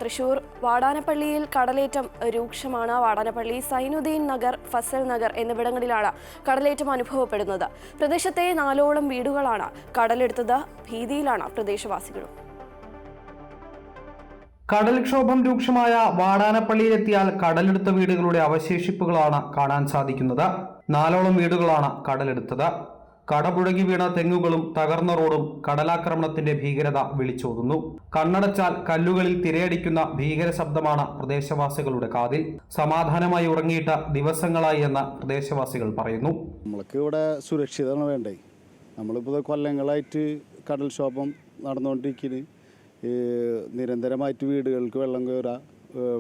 തൃശൂർ വാടാനപ്പള്ളിയിൽ കടലേറ്റം രൂക്ഷമാണ്. വാടാനപ്പള്ളി, സൈനുദ്ദീൻ നഗർ, ഫസൽ നഗർ എന്നിവിടങ്ങളിലാണ് കടലേറ്റം അനുഭവപ്പെടുന്നത്. പ്രദേശത്തെ 4ഓളം വീടുകളാണ് കടലെടുത്തത്. ഭീതിയിലാണ് പ്രദേശവാസികളും. കടൽക്ഷോഭം രൂക്ഷമായ വാടാനപ്പള്ളിയിലെത്തിയാൽ കടലെടുത്ത വീടുകളുടെ അവശേഷിപ്പുകളാണ് കാണാൻ സാധിക്കുന്നത്. 4ഓളം വീടുകളാണ് കടലെടുത്തത്. കടപുഴകി വീണ തെങ്ങുകളും തകർന്ന റോഡും കടലാക്രമണത്തിന്റെ ഭീകരത വിളിച്ചോതുന്നു. കണ്ണടച്ചാൽ കല്ലുകളിൽ തിരയടിക്കുന്ന ഭീകര ശബ്ദമാണ് പ്രദേശവാസികളുടെ കാതിൽ. സമാധാനമായി ഉറങ്ങിയിട്ട് ദിവസങ്ങളായി എന്ന് പ്രദേശവാസികൾ പറയുന്നു. നമ്മൾക്ക് ഇവിടെ സുരക്ഷിതമാണ് വേണ്ടേ. നമ്മളിപ്പോൾ കൊല്ലങ്ങളായിട്ട് കടൽക്ഷോഭം നടന്നുകൊണ്ടിരിക്കുന്നത്. നിരന്തരമായിട്ട് വീടുകൾക്ക് വെള്ളം കയറുക,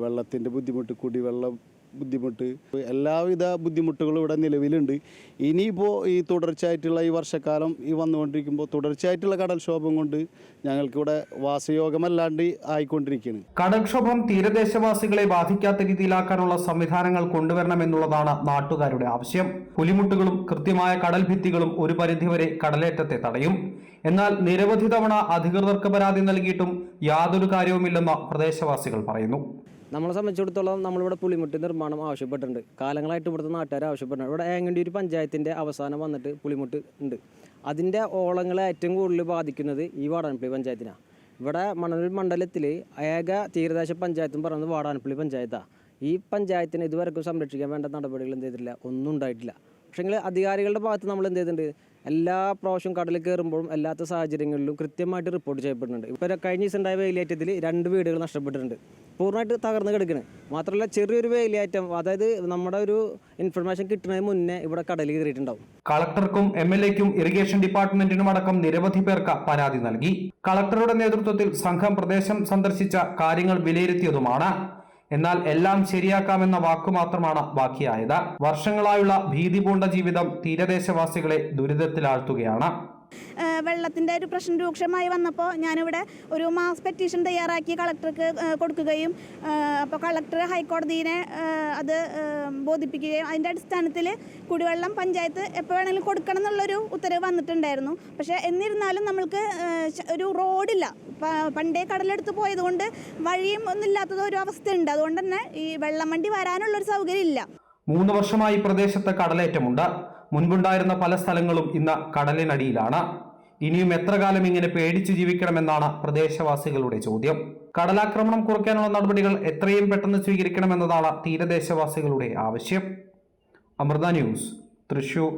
വെള്ളത്തിൻ്റെ ബുദ്ധിമുട്ട്, കുടിവെള്ളം ബുദ്ധിമുട്ട്, എല്ലാവിധ ബുദ്ധിമുട്ടുകളും ഇവിടെ നിലവിലുണ്ട്. ഇനിയിപ്പോൾ ഈ തുടർച്ചയായിട്ടുള്ള ഈ വർഷക്കാലം വന്നുകൊണ്ടിരിക്കുമ്പോൾ തുടർച്ചയായിട്ടുള്ള കടൽക്ഷോഭം കൊണ്ട് ഞങ്ങൾക്കിവിടെ വാസയോഗ്യമല്ലാണ്ട് ആയിക്കൊണ്ടിരിക്കുകയാണ്. കടൽക്ഷോഭം തീരദേശവാസികളെ ബാധിക്കാത്ത രീതിയിലാക്കാനുള്ള സംവിധാനങ്ങൾ കൊണ്ടുവരണമെന്നുള്ളതാണ് നാട്ടുകാരുടെ ആവശ്യം. പുലിമുട്ടുകളും കൃത്യമായ കടൽ ഭിത്തികളും ഒരു പരിധിവരെ കടലേറ്റത്തെ തടയും. എന്നാൽ നിരവധി തവണ അധികൃതർക്ക് പരാതി നൽകിയിട്ടും യാതൊരു കാര്യവുമില്ലെന്ന് പ്രദേശവാസികൾ പറയുന്നു. നമ്മളെ സംബന്ധിച്ചിടത്തോളം നമ്മളിവിടെ പുലിമുട്ട് നിർമ്മാണം ആവശ്യപ്പെട്ടിട്ടുണ്ട്. കാലങ്ങളായിട്ട് ഇവിടുത്തെ നാട്ടുകാർ ആവശ്യപ്പെട്ടിട്ടുണ്ട്. ഇവിടെ ഏങ്ങണ്ടിയൂർ പഞ്ചായത്തിൻ്റെ അവസാനം വന്നിട്ട് പുലിമുട്ട് ഉണ്ട്. അതിൻ്റെ ഓളങ്ങളെ ഏറ്റവും കൂടുതൽ ബാധിക്കുന്നത് ഈ വാടാനപ്പള്ളി പഞ്ചായത്തിനാണ്. ഇവിടെ മണലൂർ മണ്ഡലത്തിൽ ഏക തീരദേശ പഞ്ചായത്തും പറയുന്നത് വാടാനപ്പള്ളി പഞ്ചായത്താണ്. ഈ പഞ്ചായത്തിനെ ഇതുവരെക്കും സംരക്ഷിക്കാൻ വേണ്ട നടപടികൾ എന്ത് ചെയ്തിട്ടില്ല, ഒന്നും ഉണ്ടായിട്ടില്ല. പക്ഷേങ്കിൽ അധികാരികളുടെ ഭാഗത്ത് നമ്മൾ എന്ത് ചെയ്തിട്ടുണ്ട്, എല്ലാ പ്രാവശ്യവും കടലിൽ കയറുമ്പോഴും എല്ലാത്ത സാഹചര്യങ്ങളിലും കൃത്യമായിട്ട് റിപ്പോർട്ട് ചെയ്യപ്പെടുന്നുണ്ട്. ഇപ്പോൾ കഴിഞ്ഞ ദിവസം ഉണ്ടായ വേലിയേറ്റത്തിൽ 2 വീടുകൾ നഷ്ടപ്പെട്ടിട്ടുണ്ട്, പൂർണ്ണമായിട്ട് തകർന്ന് കിടക്കുന്നത്. മാത്രമല്ല ചെറിയൊരു വേലിയേറ്റം, അതായത് നമ്മുടെ ഒരു ഇൻഫർമേഷൻ കിട്ടുന്നതിന് മുന്നേ ഇവിടെ കടലിൽ കയറിയിട്ടുണ്ടാവും. കളക്ടർക്കും MLAക്കും ഇറിഗേഷൻ ഡിപ്പാർട്ട്മെന്റിനും അടക്കം നിരവധി പേർക്ക് പരാതി നൽകി. കളക്ടറുടെ നേതൃത്വത്തിൽ സംഘം പ്രദേശം സന്ദർശിച്ച കാര്യങ്ങൾ വിലയിരുത്തിയതുമാണ്. എന്നാൽ എല്ലാം ശരിയാക്കാമെന്ന വാക്കുമാത്രമാണ് ബാക്കിയായത്. വർഷങ്ങളായുള്ള ഭീതി പൂണ്ട ജീവിതം തീരദേശവാസികളെ ദുരിതത്തിലാഴ്ത്തുകയാണ്. വെള്ളത്തിൻ്റെ ഒരു പ്രശ്നം രൂക്ഷമായി വന്നപ്പോൾ ഞാനിവിടെ ഒരു മാസ് പെറ്റീഷൻ തയ്യാറാക്കി കളക്ടർക്ക് കൊടുക്കുകയും അപ്പോൾ കളക്ടർ ഹൈക്കോടതിയെ അത് ബോധിപ്പിക്കുകയും അതിൻ്റെ അടിസ്ഥാനത്തിൽ കുടിവെള്ളം പഞ്ചായത്ത് എപ്പോൾ വേണമെങ്കിലും കൊടുക്കണം എന്നുള്ളൊരു ഉത്തരവ് വന്നിട്ടുണ്ടായിരുന്നു. പക്ഷേ എന്നിരുന്നാലും നമ്മൾക്ക് ഒരു റോഡില്ല. പണ്ടേ കടലെടുത്ത് പോയതുകൊണ്ട് വഴിയും ഒന്നുമില്ലാത്തത് ഒരു അവസ്ഥയുണ്ട്. അതുകൊണ്ട് തന്നെ ഈ വെള്ളം വണ്ടി വരാനുള്ളൊരു സൗകര്യം ഇല്ല. 3 വർഷമായി പ്രദേശത്ത് കടലേറ്റമുണ്ട്. മുൻപുണ്ടായിരുന്ന പല സ്ഥലങ്ങളും ഇന്ന് കടലിനടിയിലാണ്. ഇനിയും എത്ര കാലം ഇങ്ങനെ പേടിച്ച് ജീവിക്കണമെന്നാണ് പ്രദേശവാസികളുടെ ചോദ്യം. കടലാക്രമണം കുറയ്ക്കാനുള്ള നടപടികൾ എത്രയും പെട്ടെന്ന് സ്വീകരിക്കണമെന്നതാണ് തീരദേശവാസികളുടെ ആവശ്യം. അമൃത ന്യൂസ്, തൃശൂർ.